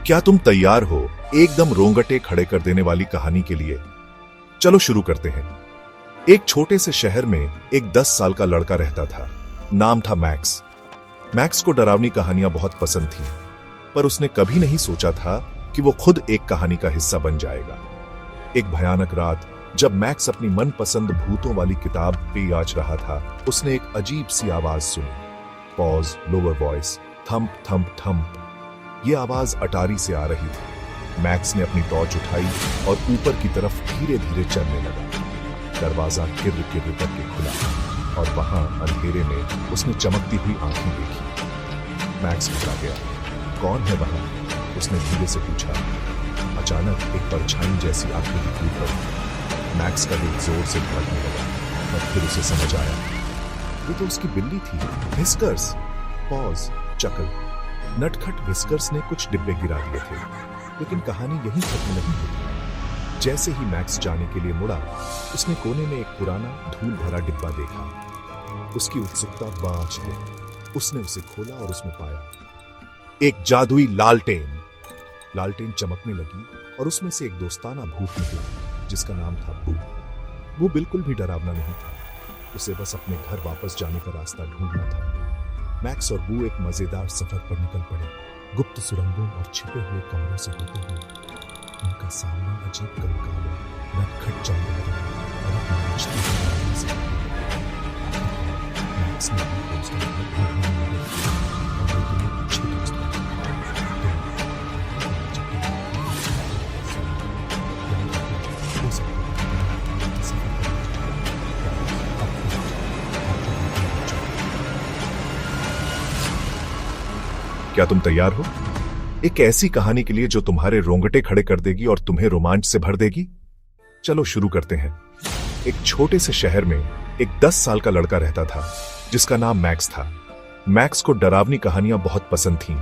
क्या तुम तैयार हो एकदम रोंगटे खड़े कर देने वाली कहानी के लिए? चलो शुरू करते हैं। एक छोटे से शहर में एक 10 साल का लड़का रहता था। नाम था मैक्स। मैक्स को डरावनी कहानियां बहुत पसंद थीं, पर उसने कभी नहीं सोचा था कि वो खुद एक कहानी का हिस्सा बन जाएगा। एक भयानक रात जब मैक्स अपनी मनपसंद भूतों वाली किताब पे याच रहा था, उसने एक अजीब सी आवाज सुनी। Pause, lower voice, thump thump thump. ये आवाज अटारी से आ रही थी। मैक्स ने अपनी टॉर्च उठाई और ऊपर की तरफ धीरे धीरे चलने लगा। दरवाजा किर्र किर्र करके खुला और वहां अंधेरे में उसने चमकती हुई आंखें देखी। मैक्स घबरा गया। कौन है वहां? उसने धीरे से पूछा। अचानक एक परछाई जैसी आकृति टूट पड़ी। मैक्स का दिल जोर से धड़कने लगा, पर फिर उसे समझ आया, ये तो उसकी बिल्ली थी, व्हिस्कर्स। पॉज, चकल। नटखट व्हिस्कर्स ने कुछ डिब्बे गिरा दिए थे, लेकिन कहानी यहीं खत्म नहीं होती। जैसे ही मैक्स जाने के लिए मुड़ा, उसने कोने में एक पुराना धूल भरा डिब्बा देखा। उसकी उत्सुकता बाँच गई। उसने उसे खोला और उसमें पाया एक जादुई लालटेन। लालटेन चमकने लगी और उसमें से एक दोस्ताना भूत निकला, जिसका नाम था बू। वो बिल्कुल भी डरावना नहीं था। उसे बस अपने घर वापस जाने का रास्ता ढूंढना था। मैक्स और बू एक मजेदार सफर पर निकल पड़े, गुप्त सुरंगों और छिपे हुए कमरों से होते हुए। उनका सामना अजीब कंकालों, नटखट जंगलों और एक नाचती हुई रानी से था। मैक्स ने अपने दोस्तों को ढूंढने में मदद की और वे दोनों अच्छे दोस्त बने। क्या तुम तैयार हो एक ऐसी कहानी के लिए जो तुम्हारे रोंगटे खड़े कर देगी और तुम्हें रोमांच से भर देगी? चलो शुरू करते हैं। एक छोटे से शहर में एक 10 साल का लड़का रहता था, जिसका नाम मैक्स था। मैक्स को डरावनी कहानियां बहुत पसंद थीं,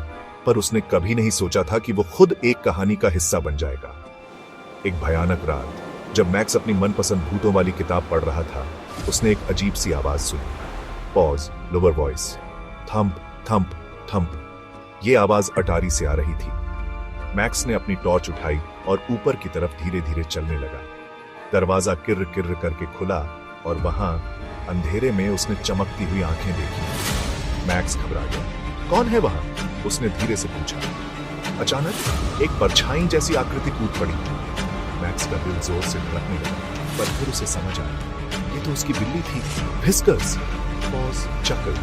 पर उसने कभी नहीं सोचा था कि वो खुद एक कहानी का हिस्सा बन जाएगा। एक भयानक रात जब मैक्स अपनी मनपसंद भूतों वाली किताब पढ़ रहा था, उसने एक अजीब सी आवाज सुनी। Pause, lower voice, thump thump thump. ये आवाज अटारी से आ रही थी। मैक्स ने अपनी टॉर्च उठाई और ऊपर की तरफ धीरे धीरे चलने लगा। दरवाजा किर्र किर्र करके खुला और वहां अंधेरे में उसने चमकती हुई आंखें देखी। मैक्स घबरा गया। कौन है वहां? उसने धीरे से पूछा। अचानक एक परछाई जैसी आकृति टूट पड़ी। मैक्स का दिल जोर से धड़कने लगा, पर फिर उसे समझ आया, ये तो उसकी बिल्ली थी, व्हिस्कर्स। पॉज, चकल।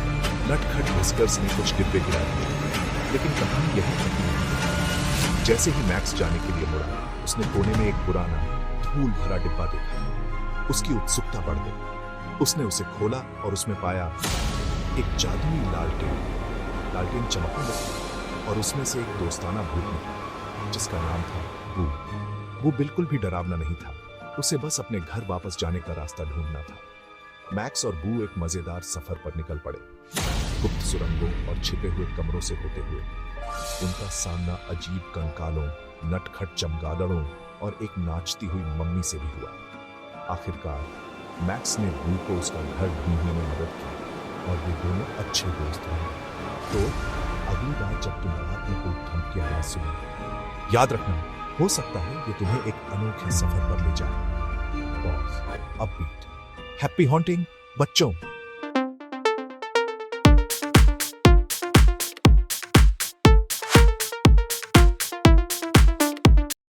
नटखट व्हिस्कर्स ने कुछ डिब्बे गिरा दिए, लेकिन कहानी यही खत्म नहीं हुई। जैसे ही मैक्स जाने के लिए मुड़ा, उसने कोने में एक पुराना धूल भरा डिब्बा देखा। उसकी उत्सुकता बढ़ गई। उसने उसे खोला और उसमें पाया एक जादुई लालटेन। लालटेन चमकने लगी और उसमें से एक दोस्ताना भूत निकला, जिसका नाम था बू। वो बिल्कुल भी डरावना नहीं था। उसे बस अपने घर वापस जाने का रास्ता ढूंढना था। मैक्स और बू एक मजेदार सफर पर निकल पड़े, गुप्त सुरंगों और छिपे हुए कमरों से होते हुए। उनका सामना अजीब कंकालों, नटखट चमगादड़ों और एक नाचती हुई मम्मी से भी हुआ। आखिरकार मैक्स ने बू को उसका घर ढूंढने में मदद की और वे दोनों अच्छे दोस्त बने। तो अगली बार जब तुम रात में कोई थंप की आवाज सुनो, याद रखना, हो सकता है ये तुम्हें एक अनोखे सफर पर ले जाए। अपबीट। हैप्पी हॉन्टिंग बच्चों।